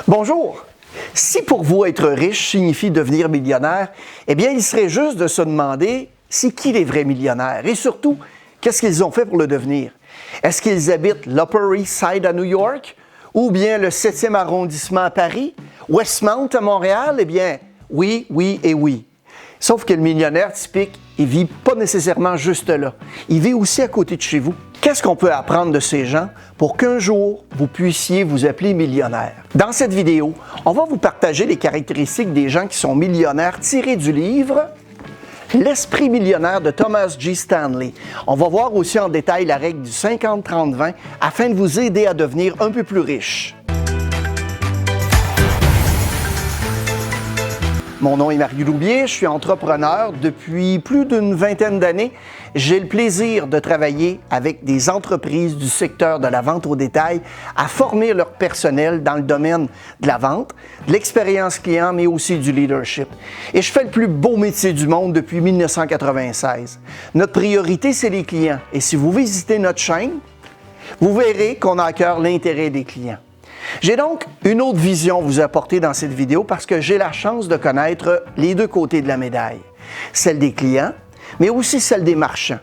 Bonjour! Si pour vous être riche signifie devenir millionnaire, eh bien il serait juste de se demander c'est qui les vrais millionnaires et surtout, qu'est-ce qu'ils ont fait pour le devenir? Est-ce qu'ils habitent l'Upper East Side à New York ou bien le 7e arrondissement à Paris? Westmount à Montréal? Eh bien, oui, oui et oui. Sauf que le millionnaire typique, il vit pas nécessairement juste là. Il vit aussi à côté de chez vous. Qu'est-ce qu'on peut apprendre de ces gens pour qu'un jour, vous puissiez vous appeler millionnaire? Dans cette vidéo, on va vous partager les caractéristiques des gens qui sont millionnaires tirées du livre « L'esprit millionnaire » de Thomas G. Stanley. On va voir aussi en détail la règle du 50-30-20 afin de vous aider à devenir un peu plus riche. Mon nom est Mario Loubier, je suis entrepreneur depuis plus d'une vingtaine d'années. J'ai le plaisir de travailler avec des entreprises du secteur de la vente au détail à former leur personnel dans le domaine de la vente, de l'expérience client, mais aussi du leadership. Et je fais le plus beau métier du monde depuis 1996. Notre priorité, c'est les clients. Et si vous visitez notre chaîne, vous verrez qu'on a à cœur l'intérêt des clients. J'ai donc une autre vision à vous apporter dans cette vidéo parce que j'ai la chance de connaître les deux côtés de la médaille, celle des clients, mais aussi celle des marchands.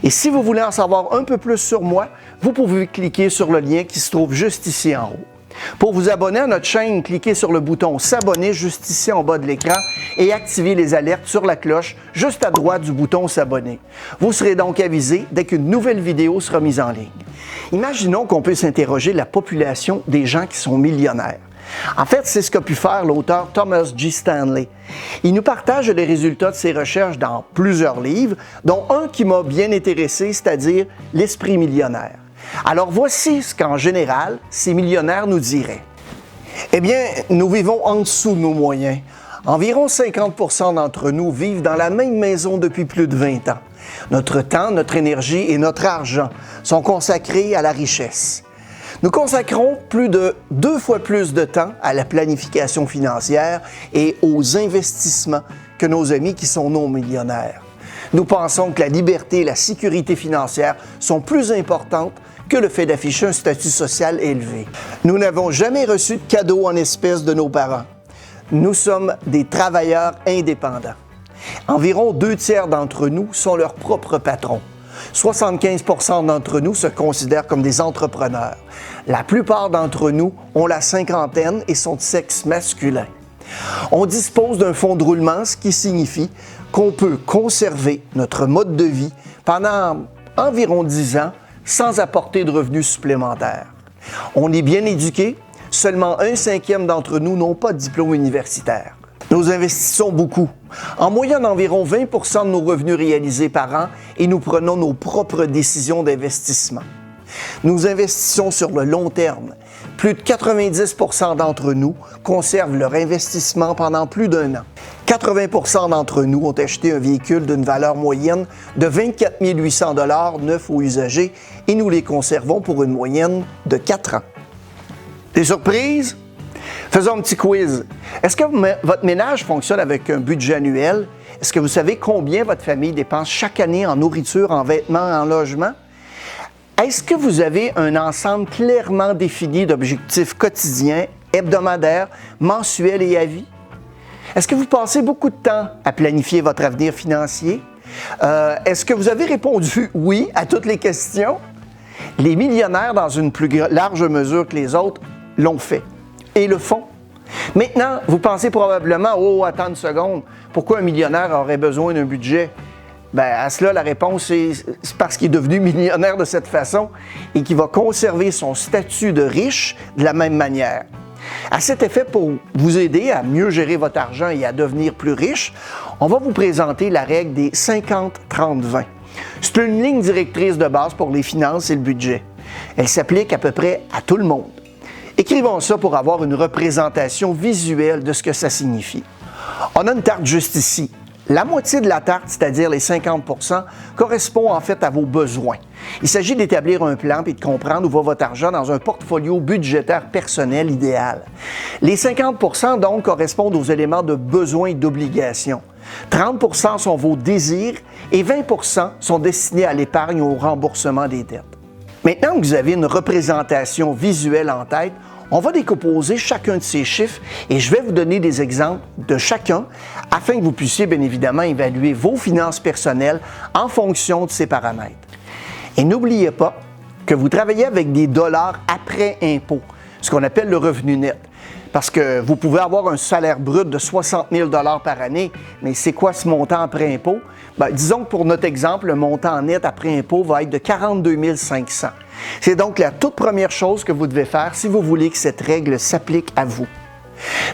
Et si vous voulez en savoir un peu plus sur moi, vous pouvez cliquer sur le lien qui se trouve juste ici en haut. Pour vous abonner à notre chaîne, cliquez sur le bouton « S'abonner » juste ici en bas de l'écran et activez les alertes sur la cloche juste à droite du bouton « S'abonner ». Vous serez donc avisé dès qu'une nouvelle vidéo sera mise en ligne. Imaginons qu'on puisse interroger la population des gens qui sont millionnaires. En fait, c'est ce qu'a pu faire l'auteur Thomas G. Stanley. Il nous partage les résultats de ses recherches dans plusieurs livres, dont un qui m'a bien intéressé, c'est-à-dire « L'esprit millionnaire ». Alors voici ce qu'en général, ces millionnaires nous diraient. Eh bien, nous vivons en dessous de nos moyens. Environ 50% d'entre nous vivent dans la même maison depuis plus de 20 ans. Notre temps, notre énergie et notre argent sont consacrés à la richesse. Nous consacrons plus de 2 fois plus de temps à la planification financière et aux investissements que nos amis qui sont non millionnaires. Nous pensons que la liberté et la sécurité financière sont plus importantes que le fait d'afficher un statut social élevé. Nous n'avons jamais reçu de cadeaux en espèces de nos parents. Nous sommes des travailleurs indépendants. Environ 2/3 d'entre nous sont leurs propres patrons. 75% d'entre nous se considèrent comme des entrepreneurs. La plupart d'entre nous ont la cinquantaine et sont de sexe masculin. On dispose d'un fonds de roulement, ce qui signifie qu'on peut conserver notre mode de vie pendant environ 10 ans sans apporter de revenus supplémentaires. On est bien éduqués, seulement 1/5 d'entre nous n'ont pas de diplôme universitaire. Nous investissons beaucoup, en moyenne environ 20% de nos revenus réalisés par an et nous prenons nos propres décisions d'investissement. Nous investissons sur le long terme. Plus de 90% d'entre nous conservent leur investissement pendant plus d'1 an. 80% d'entre nous ont acheté un véhicule d'une valeur moyenne de 24 800 $ neuf ou usagé et nous les conservons pour une moyenne de 4 ans. Des surprises? Faisons un petit quiz. Est-ce que votre ménage fonctionne avec un budget annuel? Est-ce que vous savez combien votre famille dépense chaque année en nourriture, en vêtements, en logement? Est-ce que vous avez un ensemble clairement défini d'objectifs quotidiens, hebdomadaires, mensuels et à vie? Est-ce que vous passez beaucoup de temps à planifier votre avenir financier? Est-ce que vous avez répondu oui à toutes les questions? Les millionnaires, dans une plus large mesure que les autres, l'ont fait et le font. Maintenant, vous pensez probablement « Oh, attends une seconde, pourquoi un millionnaire aurait besoin d'un budget? » À cela, la réponse c'est parce qu'il est devenu millionnaire de cette façon et qu'il va conserver son statut de riche de la même manière. À cet effet, pour vous aider à mieux gérer votre argent et à devenir plus riche, on va vous présenter la règle des 50-30-20. C'est une ligne directrice de base pour les finances et le budget. Elle s'applique à peu près à tout le monde. Écrivons ça pour avoir une représentation visuelle de ce que ça signifie. On a une tarte juste ici. La moitié de la tarte, c'est-à-dire les 50%, correspond en fait à vos besoins. Il s'agit d'établir un plan et de comprendre où va votre argent dans un portfolio budgétaire personnel idéal. Les 50% donc correspondent aux éléments de besoins et d'obligations. 30% sont vos désirs et 20% sont destinés à l'épargne ou au remboursement des dettes. Maintenant que vous avez une représentation visuelle en tête, on va décomposer chacun de ces chiffres et je vais vous donner des exemples de chacun afin que vous puissiez bien évidemment évaluer vos finances personnelles en fonction de ces paramètres. Et n'oubliez pas que vous travaillez avec des dollars après impôt, ce qu'on appelle le revenu net. Parce que vous pouvez avoir un salaire brut de 60 000 $ par année, mais c'est quoi ce montant après impôt? Bien, disons que pour notre exemple, le montant net après impôt va être de 42 500. C'est donc la toute première chose que vous devez faire si vous voulez que cette règle s'applique à vous.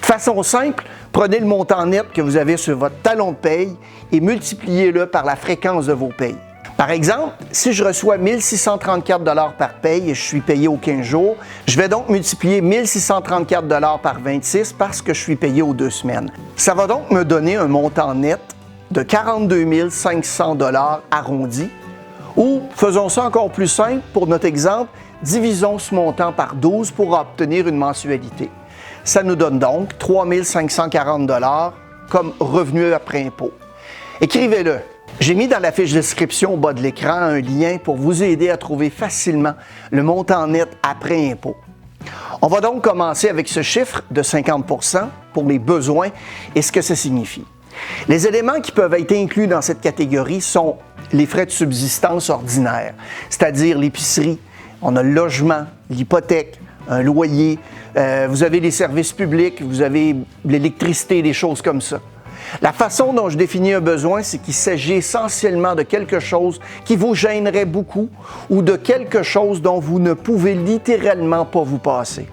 De façon simple, prenez le montant net que vous avez sur votre talon de paye et multipliez-le par la fréquence de vos payes. Par exemple, si je reçois 1 634 $ par paye et je suis payé aux 15 jours, je vais donc multiplier 1 634 $ par 26 parce que je suis payé aux 2 semaines. Ça va donc me donner un montant net de 42 500 $ arrondi. Ou, faisons ça encore plus simple, pour notre exemple, divisons ce montant par 12 pour obtenir une mensualité. Ça nous donne donc 3 540 $ comme revenu après impôt. Écrivez-le. J'ai mis dans la fiche description au bas de l'écran un lien pour vous aider à trouver facilement le montant net après impôt. On va donc commencer avec ce chiffre de 50 % pour les besoins et ce que ça signifie. Les éléments qui peuvent être inclus dans cette catégorie sont les frais de subsistance ordinaires, c'est-à-dire l'épicerie, on a le logement, l'hypothèque, un loyer, vous avez les services publics, vous avez l'électricité, des choses comme ça. La façon dont je définis un besoin, c'est qu'il s'agit essentiellement de quelque chose qui vous gênerait beaucoup ou de quelque chose dont vous ne pouvez littéralement pas vous passer.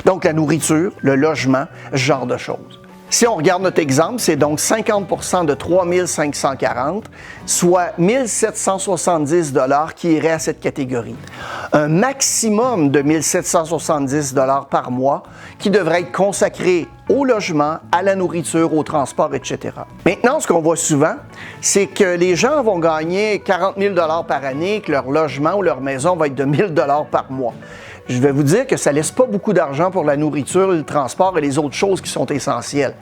Donc la nourriture, le logement, ce genre de choses. Si on regarde notre exemple, c'est donc 50 % de 3 540, soit 1 770 $ qui irait à cette catégorie. Un maximum de 1 770 $ par mois qui devrait être consacré au logement, à la nourriture, au transport, etc. Maintenant, ce qu'on voit souvent, c'est que les gens vont gagner 40 000 $ par année, que leur logement ou leur maison va être de 1 000 $ par mois. Je vais vous dire que ça ne laisse pas beaucoup d'argent pour la nourriture, le transport et les autres choses qui sont essentielles.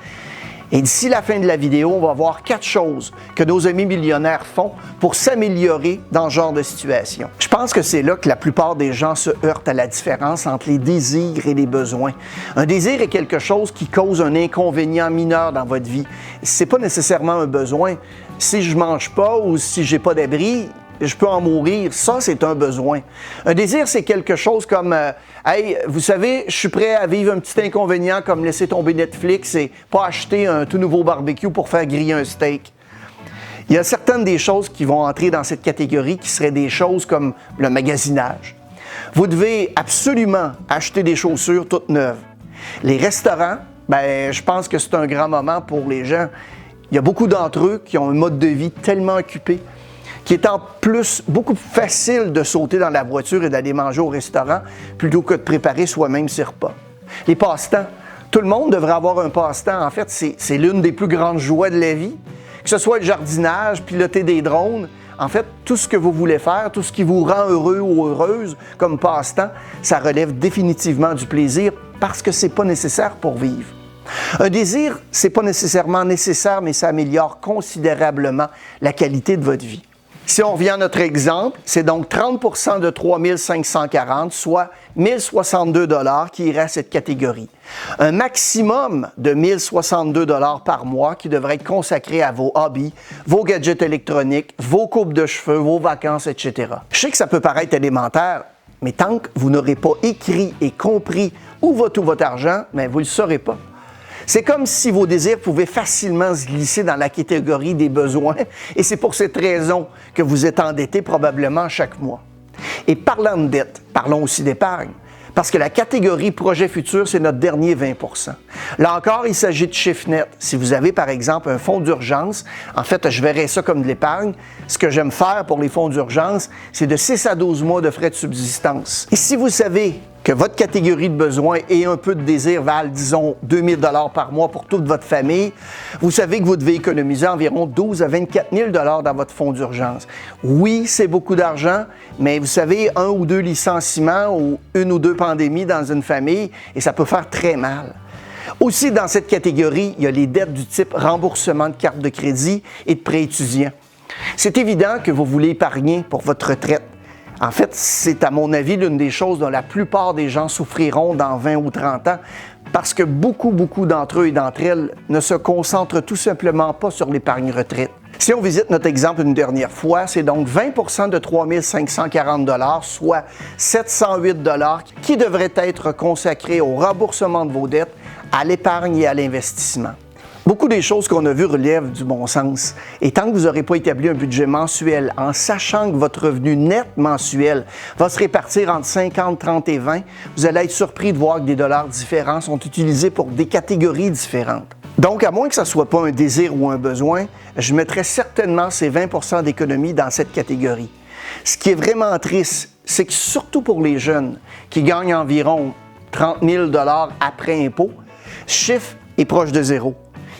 Et d'ici la fin de la vidéo, on va voir 4 choses que nos amis millionnaires font pour s'améliorer dans ce genre de situation. Je pense que c'est là que la plupart des gens se heurtent à la différence entre les désirs et les besoins. Un désir est quelque chose qui cause un inconvénient mineur dans votre vie. C'est pas nécessairement un besoin. Si je mange pas ou si j'ai pas d'abri, je peux en mourir. Ça, c'est un besoin. Un désir, c'est quelque chose comme hey, vous savez, je suis prêt à vivre un petit inconvénient comme laisser tomber Netflix et pas acheter un tout nouveau barbecue pour faire griller un steak. Il y a certaines des choses qui vont entrer dans cette catégorie qui seraient des choses comme le magasinage. Vous devez absolument acheter des chaussures toutes neuves. Les restaurants, ben, je pense que c'est un grand moment pour les gens. Il y a beaucoup d'entre eux qui ont un mode de vie tellement occupé qui est en plus beaucoup plus facile de sauter dans la voiture et d'aller manger au restaurant plutôt que de préparer soi-même ses repas. Les passe-temps. Tout le monde devrait avoir un passe-temps. En fait, c'est l'une des plus grandes joies de la vie. Que ce soit le jardinage, piloter des drones, en fait, tout ce que vous voulez faire, tout ce qui vous rend heureux ou heureuse comme passe-temps, ça relève définitivement du plaisir parce que c'est pas nécessaire pour vivre. Un désir, c'est pas nécessairement nécessaire, mais ça améliore considérablement la qualité de votre vie. Si on revient à notre exemple, c'est donc 30 % de 3 540, soit 1 062 $ qui irait à cette catégorie. Un maximum de 1 062 $ par mois qui devrait être consacré à vos hobbies, vos gadgets électroniques, vos coupes de cheveux, vos vacances, etc. Je sais que ça peut paraître élémentaire, mais tant que vous n'aurez pas écrit et compris où va tout votre argent, mais vous ne le saurez pas. C'est comme si vos désirs pouvaient facilement se glisser dans la catégorie des besoins et c'est pour cette raison que vous êtes endetté probablement chaque mois. Et parlant de dette, parlons aussi d'épargne. Parce que la catégorie projet futur, c'est notre dernier 20 %. Là encore, il s'agit de chiffre net. Si vous avez, par exemple, un fonds d'urgence, en fait, je verrais ça comme de l'épargne. Ce que j'aime faire pour les fonds d'urgence, c'est de 6 à 12 mois de frais de subsistance. Et si vous savez que votre catégorie de besoins et un peu de désir valent, disons, 2 000 $ par mois pour toute votre famille, vous savez que vous devez économiser environ 12 à 24 000 $ dans votre fonds d'urgence. Oui, c'est beaucoup d'argent, mais vous savez, 1 ou 2 licenciements ou 1 ou 2 pandémies dans une famille, et ça peut faire très mal. Aussi, dans cette catégorie, il y a les dettes du type remboursement de carte de crédit et de prêt étudiant. C'est évident que vous voulez épargner pour votre retraite. En fait, c'est à mon avis l'une des choses dont la plupart des gens souffriront dans 20 ou 30 ans parce que beaucoup d'entre eux et d'entre elles ne se concentrent tout simplement pas sur l'épargne retraite. Si on visite notre exemple une dernière fois, c'est donc 20 de 3 540 $, soit 708 $ qui devraient être consacrés au remboursement de vos dettes, à l'épargne et à l'investissement. Beaucoup des choses qu'on a vues relèvent du bon sens. Et tant que vous n'aurez pas établi un budget mensuel en sachant que votre revenu net mensuel va se répartir entre 50, 30 et 20, vous allez être surpris de voir que des dollars différents sont utilisés pour des catégories différentes. Donc, à moins que ce ne soit pas un désir ou un besoin, je mettrais certainement ces 20 d'économie dans cette catégorie. Ce qui est vraiment triste, c'est que surtout pour les jeunes qui gagnent environ 30 000 $ après impôt, ce chiffre est proche de zéro.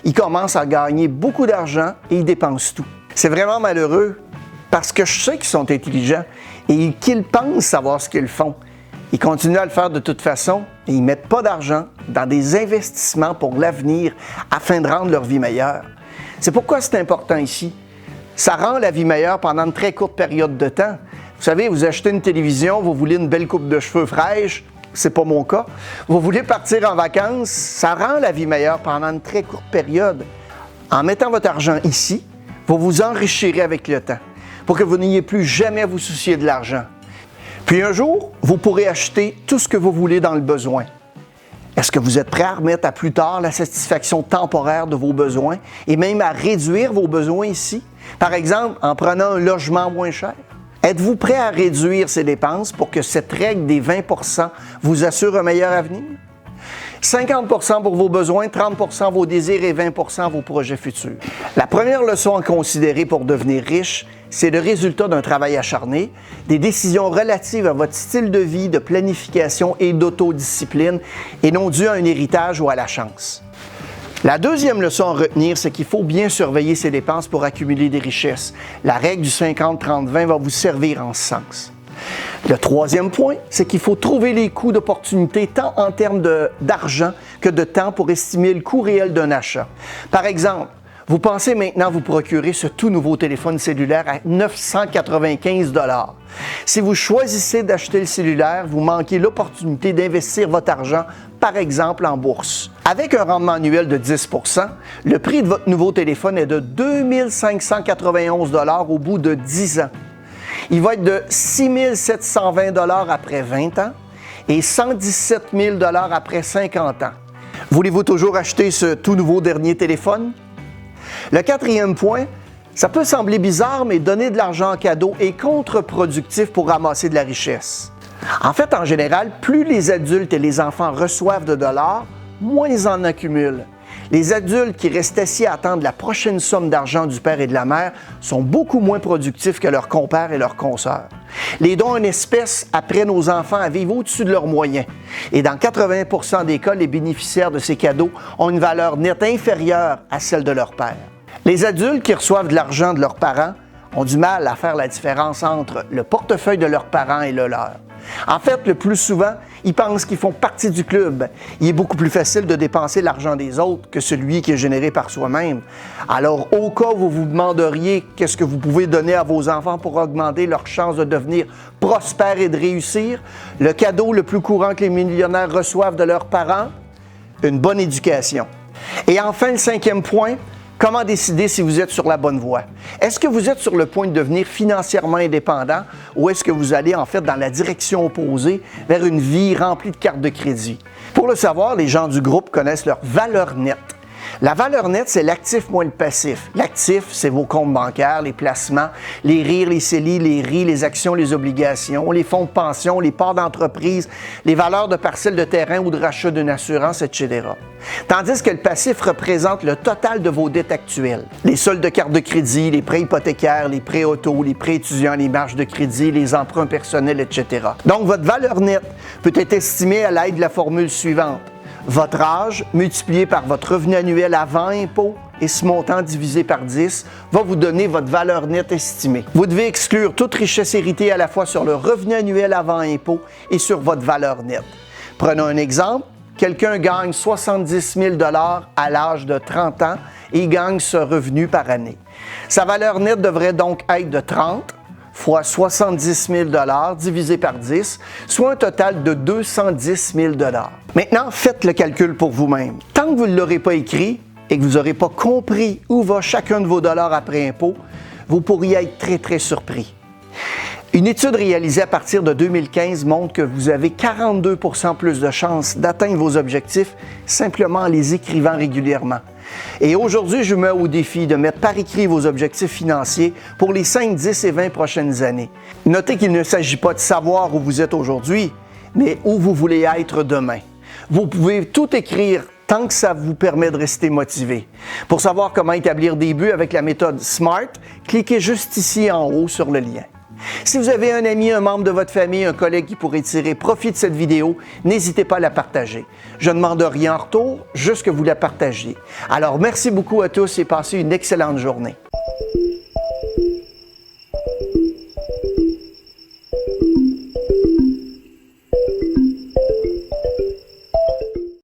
Ils commencent à gagner beaucoup d'argent et ils dépensent tout. C'est vraiment malheureux parce que je sais qu'ils sont intelligents et qu'ils pensent savoir ce qu'ils font. Ils continuent à le faire de toute façon et ils ne mettent pas d'argent dans des investissements pour l'avenir afin de rendre leur vie meilleure. C'est pourquoi c'est important ici. Ça rend la vie meilleure pendant une très courte période de temps. Vous savez, vous achetez une télévision, vous voulez une belle coupe de cheveux fraîche, c'est pas mon cas. Vous voulez partir en vacances, ça rend la vie meilleure pendant une très courte période. En mettant votre argent ici, vous vous enrichirez avec le temps pour que vous n'ayez plus jamais à vous soucier de l'argent. Puis un jour, vous pourrez acheter tout ce que vous voulez dans le besoin. Est-ce que vous êtes prêt à remettre à plus tard la satisfaction temporaire de vos besoins et même à réduire vos besoins ici? Par exemple, en prenant un logement moins cher. Êtes-vous prêt à réduire ces dépenses pour que cette règle des 20 % vous assure un meilleur avenir? 50 % pour vos besoins, 30 % vos désirs et 20 % vos projets futurs. La première leçon à considérer pour devenir riche, c'est le résultat d'un travail acharné, des décisions relatives à votre style de vie, de planification et d'autodiscipline, et non dû à un héritage ou à la chance. La deuxième leçon à retenir, c'est qu'il faut bien surveiller ses dépenses pour accumuler des richesses. La règle du 50-30-20 va vous servir en ce sens. Le troisième point, c'est qu'il faut trouver les coûts d'opportunité tant en termes d'argent que de temps pour estimer le coût réel d'un achat. Par exemple, vous pensez maintenant vous procurer ce tout nouveau téléphone cellulaire à 995 $. Si vous choisissez d'acheter le cellulaire, vous manquez l'opportunité d'investir votre argent, par exemple en bourse. Avec un rendement annuel de 10 %, le prix de votre nouveau téléphone est de 2 591 $ au bout de 10 ans. Il va être de 6 720 $ après 20 ans et 117 000 $ après 50 ans. Voulez-vous toujours acheter ce tout nouveau dernier téléphone? Le quatrième point, ça peut sembler bizarre, mais donner de l'argent en cadeau est contre-productif pour ramasser de la richesse. En fait, en général, plus les adultes et les enfants reçoivent de dollars, moins ils en accumulent. Les adultes qui restent assis à attendre la prochaine somme d'argent du père et de la mère sont beaucoup moins productifs que leurs compères et leurs consoeurs. Les dons en espèces apprennent aux enfants à vivre au-dessus de leurs moyens. Et dans 80 % des cas, les bénéficiaires de ces cadeaux ont une valeur nette inférieure à celle de leur père. Les adultes qui reçoivent de l'argent de leurs parents ont du mal à faire la différence entre le portefeuille de leurs parents et le leur. En fait, le plus souvent, ils pensent qu'ils font partie du club. Il est beaucoup plus facile de dépenser l'argent des autres que celui qui est généré par soi-même. Alors, au cas où vous vous demanderiez qu'est-ce que vous pouvez donner à vos enfants pour augmenter leurs chances de devenir prospères et de réussir, le cadeau le plus courant que les millionnaires reçoivent de leurs parents, une bonne éducation. Et enfin, le cinquième point, comment décider si vous êtes sur la bonne voie? Est-ce que vous êtes sur le point de devenir financièrement indépendant ou est-ce que vous allez en fait dans la direction opposée vers une vie remplie de cartes de crédit? Pour le savoir, les gens du groupe connaissent leur valeur nette. La valeur nette, c'est l'actif moins le passif. L'actif, c'est vos comptes bancaires, les placements, les RIR, les CELI, les RI, les actions, les obligations, les fonds de pension, les parts d'entreprise, les valeurs de parcelles de terrain ou de rachat d'une assurance, etc. Tandis que le passif représente le total de vos dettes actuelles. Les soldes de carte de crédit, les prêts hypothécaires, les prêts auto, les prêts étudiants, les marges de crédit, les emprunts personnels, etc. Donc, votre valeur nette peut être estimée à l'aide de la formule suivante. Votre âge multiplié par votre revenu annuel avant impôt et ce montant divisé par 10 va vous donner votre valeur nette estimée. Vous devez exclure toute richesse héritée à la fois sur le revenu annuel avant impôt et sur votre valeur nette. Prenons un exemple. Quelqu'un gagne 70 000 $ à l'âge de 30 ans et il gagne ce revenu par année. Sa valeur nette devrait donc être de 30, fois 70 000 divisé par 10, soit un total de 210 000 Maintenant, faites le calcul pour vous-même. Tant que vous ne l'aurez pas écrit et que vous n'aurez pas compris où va chacun de vos dollars après impôt, vous pourriez être très, très surpris. Une étude réalisée à partir de 2015 montre que vous avez 42 % plus de chances d'atteindre vos objectifs simplement en les écrivant régulièrement. Et aujourd'hui, je vous mets au défi de mettre par écrit vos objectifs financiers pour les 5, 10 et 20 prochaines années. Notez qu'il ne s'agit pas de savoir où vous êtes aujourd'hui, mais où vous voulez être demain. Vous pouvez tout écrire tant que ça vous permet de rester motivé. Pour savoir comment établir des buts avec la méthode SMART, cliquez juste ici en haut sur le lien. Si vous avez un ami, un membre de votre famille, un collègue qui pourrait tirer profit de cette vidéo, n'hésitez pas à la partager. Je ne demande rien en retour, juste que vous la partagiez. Alors, merci beaucoup à tous et passez une excellente journée.